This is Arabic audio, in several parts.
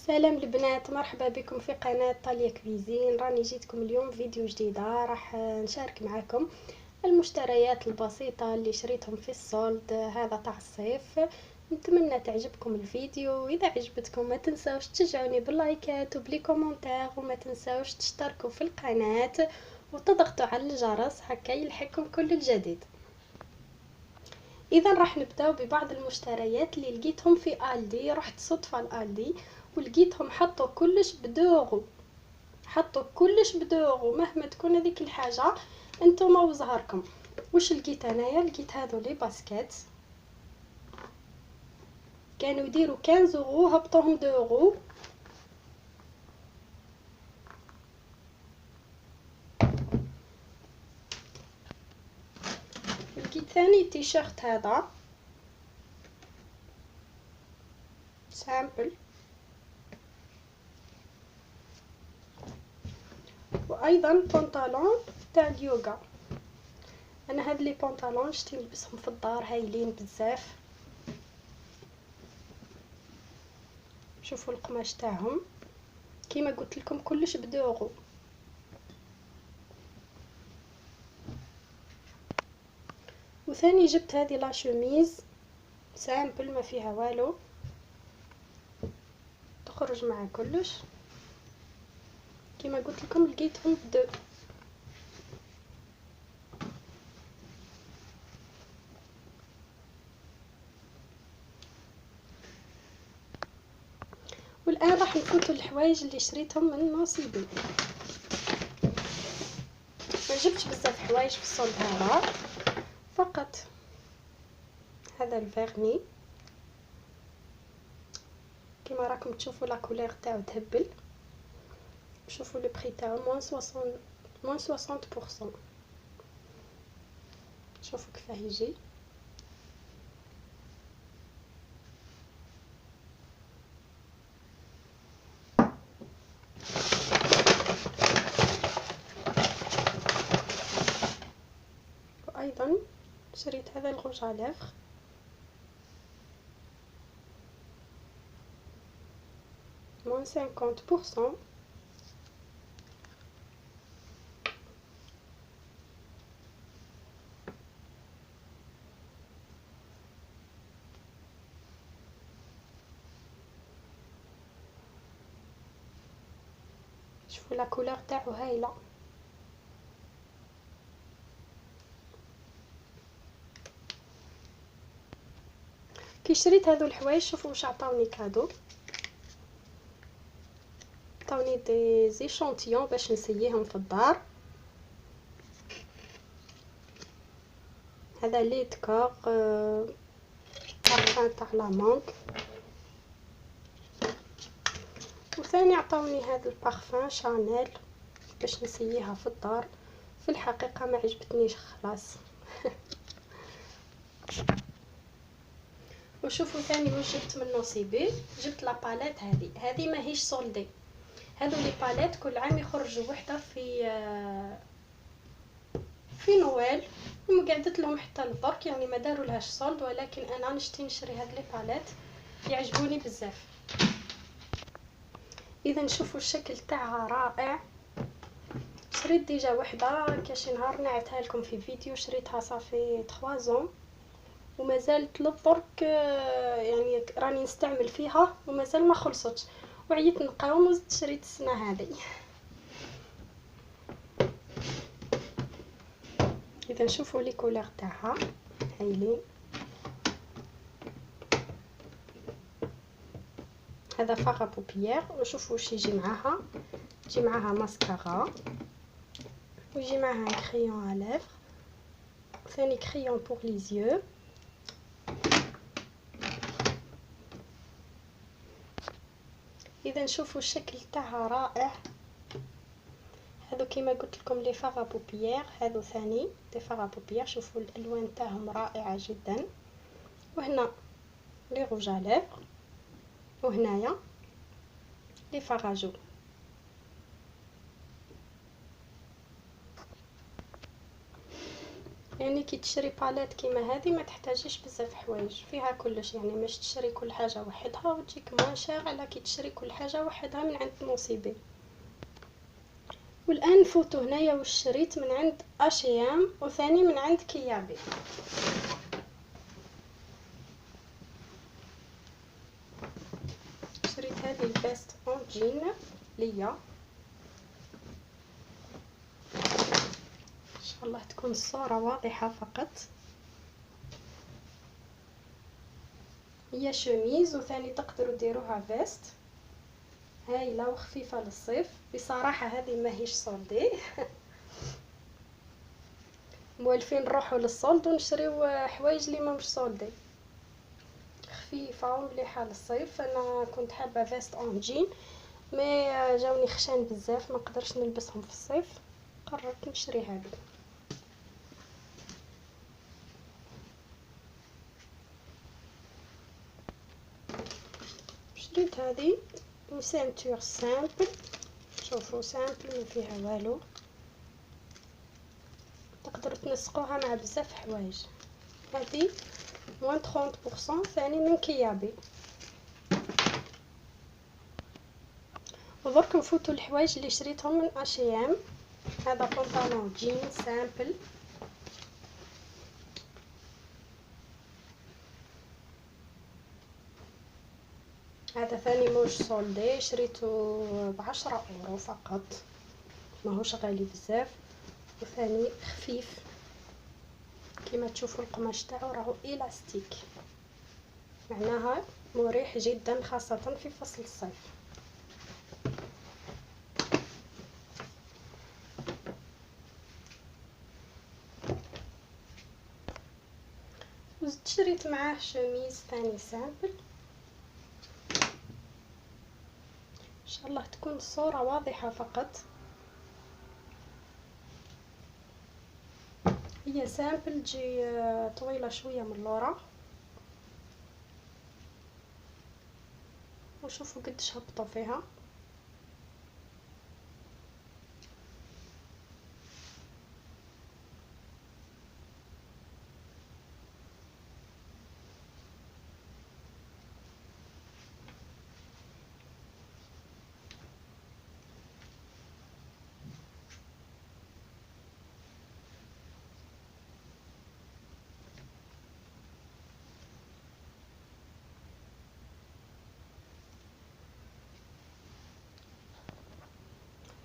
سلام البنات، مرحبا بكم في قناة طاليا كويزين. راني جيتكم اليوم فيديو جديدة، راح نشارك معكم المشتريات البسيطة اللي شريتهم في الصولد هذا تاع الصيف. نتمنى تعجبكم الفيديو، واذا عجبتكم ما تنساوش تشجعوني باللايكات وبلي كومنتار، وما تنساوش تشتركوا في القناة وتضغطوا على الجرس هكا يلحقكم كل الجديد. اذا راح نبداو ببعض المشتريات اللي لقيتهم في الدي. رحت صدفه لالدي ولقيتهم حطوا كلش بدوغو، مهما تكون هذيك الحاجه انتم وزهركم. واش لقيت انايا؟ لقيت هذو لي باسكيت كانوا يديروا 15 اورو، هبطوهم 2 اورو. لقيت ثاني تيشيرت هذا سامبل، وايضا بنطلون تاع اليوغا. انا هاد لي بنطلون شتي نلبسهم في الدار هايلين بزاف. شوفوا القماش تاعهم كيما قلت لكم كلش ب2 اورو. وثاني جبت هذه لا شوميز سامبل ما فيها والو، تخرج مع كلش كيما قلت لكم. لقيتهم ب2. والان راح نفوتوا الحوايج اللي شريتهم من نصيبي. ما جبتش بزاف حوايج في الصولد هذا، فقط هذا الفيرني كيما راكم تشوفوا لا كولير تاعو تهبل. شوفوا لو بري تاعو موان 60%. شوفوا كيفاه يجي. وايضا شريت هذا الغوج على لافغ موان 50%. شوفوا لا كولور تاعو هايله. كي شريت هذو الحوايج شوفوا واش عطاوني كادو. عطاوني دي زيشونتيون باش نسييهم في الدار. هذا لي دكور بارفان تاع لا مونك. وثاني عطاوني هذا البارفان شانيل باش نسييها في الدار. في الحقيقه ما عجبتنيش خلاص. وشوفوا ثاني واش جبت من نصيبي. جبت لا باليت هذه ماهيش سولدي. هذو لي باليت كل عام يخرجوا وحده في نويل، ومقعدت لهم حتى لدرك، يعني ما داروا لهاش صولد، ولكن انا نشري هاد لي باليت يعجبوني بزاف. اذا نشوفوا الشكل تاعها رائع. شريت ديجا وحده كاش نهار نعتها لكم في فيديو. شريتها صافي 3 زون وما زالت للدرك، يعني راني نستعمل فيها ومازال ما خلصتش، وعيت نقاوم وزدت شريت السنه هذه. اذا نشوفوا لي كولور تاعها هايلين. هذا فاغا بوبيير. وشوفوا واش يجي معاها. يجي معاها ماسكارا، ويجي معاها كريون على لافغ، ثاني كريون بور لي زيو. اذا نشوفوا الشكل تاعها رائع. هذو كيما قلت لكم لي فاغا بوبيير، هذو ثاني لي فاغا بوبيير. شوفوا الالوان تاعهم رائعه جدا. وهنا لي روج على لافغ، وهنايا لي فاغاجو. يعني كي تشري باليت كيما هذه ما تحتاجيش بزاف حوايج، فيها كلش، يعني باش تشري كل حاجه وحدها وتجيك موان شير على كي تشري كل حاجه وحدها من عند موسيبي. والان نفوتو هنايا واش شريت من عند اشيام وثاني من عند كيابي. شريت هذه الفيست اون جين ليا، ان شاء الله تكون الصورة واضحة. فقط هي شوميز وثاني تقدروا ديروها فيست، هايله وخفيفه للصيف. بصراحه هذه ماهيش صولدي موالفين نروحوا للصولد ونشريو حوايج اللي ما مش صولدي، خفيفه ومليحه للصيف. انا كنت حابه فيست اون جين مي جاوني خشان بزاف ما قدرش نلبسهم في الصيف، قررت نشري هذه. شريت هذه سانتور سامبل، شوفوا سامبل ما فيها والو، تقدروا تنسقوها مع بزاف حوايج. هذه موان 30% ثاني من كيابي. ودرك نفوتوا الحوايج اللي شريتهم من اشيام. هذا بنطلون جين سامبل، هذا ثاني موش سولدي، شريته ب10 € فقط، ماهوش غالي بزاف وثاني خفيف. كما تشوفوا القماش تاعو راهو الاستيك، معناها مريح جدا خاصة في فصل الصيف. وزدت شريت معاه شميز ثاني سامبل، ان شاء الله تكون الصورة واضحة. فقط هي سامبل تجي طويلة شوية من اللورا، وشوفوا قديش هبطوا فيها.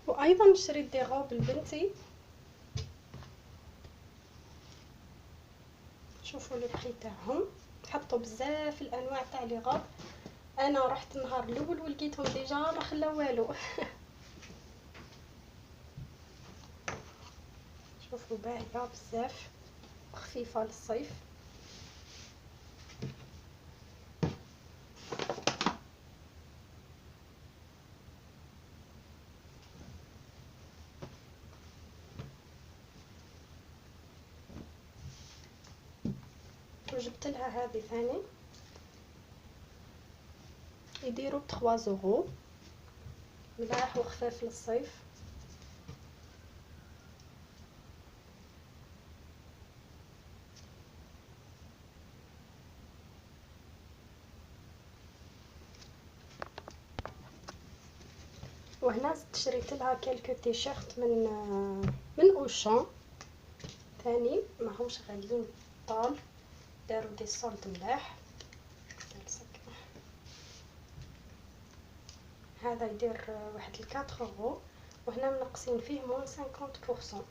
وايضا شريت دي غوب لبنتي، شوفوا لي بري تاعهم، حطوا بزاف الانواع تاع لي غوب. انا رحت النهار الاول ولقيتهم ديجا ما خلاو والو شوفوا باهيه بزاف خفيفه للصيف. وجبت لها هذه ثاني، يديروا 3 €، ملاح وخفاف للصيف. وهنا شريت لها كلكو تيشيرت من اوشان ثاني، ماهمش غاليين طال، داروا دي صولد ملاح. هذا يدير واحد 4 €، وهنا منقصين فيه موان 50%.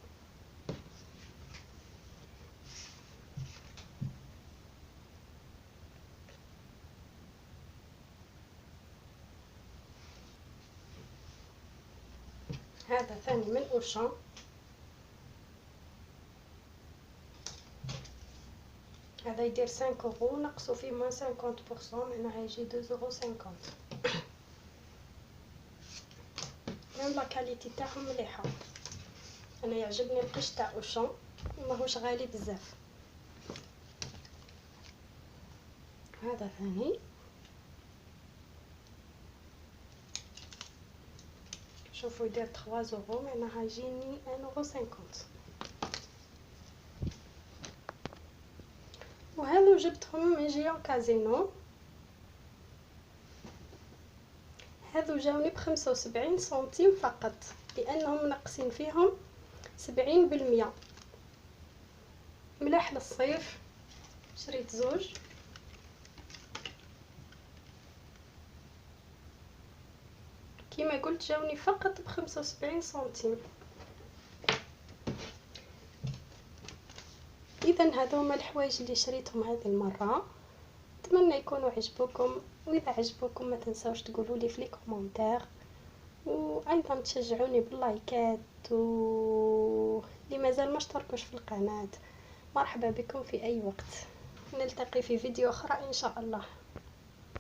هذا ثاني من اوشان، هذا يدير 5 € نقصوا فيه موان 50%، معناها يجي 2,50 €. ميم لا كاليتي تاعهم مليحه، انا يعجبني القش تاع اوشان وماهوش غالي بزاف. هذا ثاني، شوفوا يدير 3 €، معناها يجيني 1,50 €. وجبتهم من جيون كازينو. هذو جاوني ب75 سنتيم فقط، لانهم ناقصين فيهم 70%. ملاح للصيف، شريت زوج. كما قلت جاوني فقط ب75 سنتيم. اذا هذوما الحوايج اللي شريتهم هذه المره، اتمنى يكونوا عجبوكم، واذا عجبوكم ما تنساوش تقولوا لي في لي كومونتير، وايضا تشجعوني باللايكات، اللي مازال ما اشتركوش في القناه مرحبا بكم في اي وقت. نلتقي في فيديو اخرى ان شاء الله.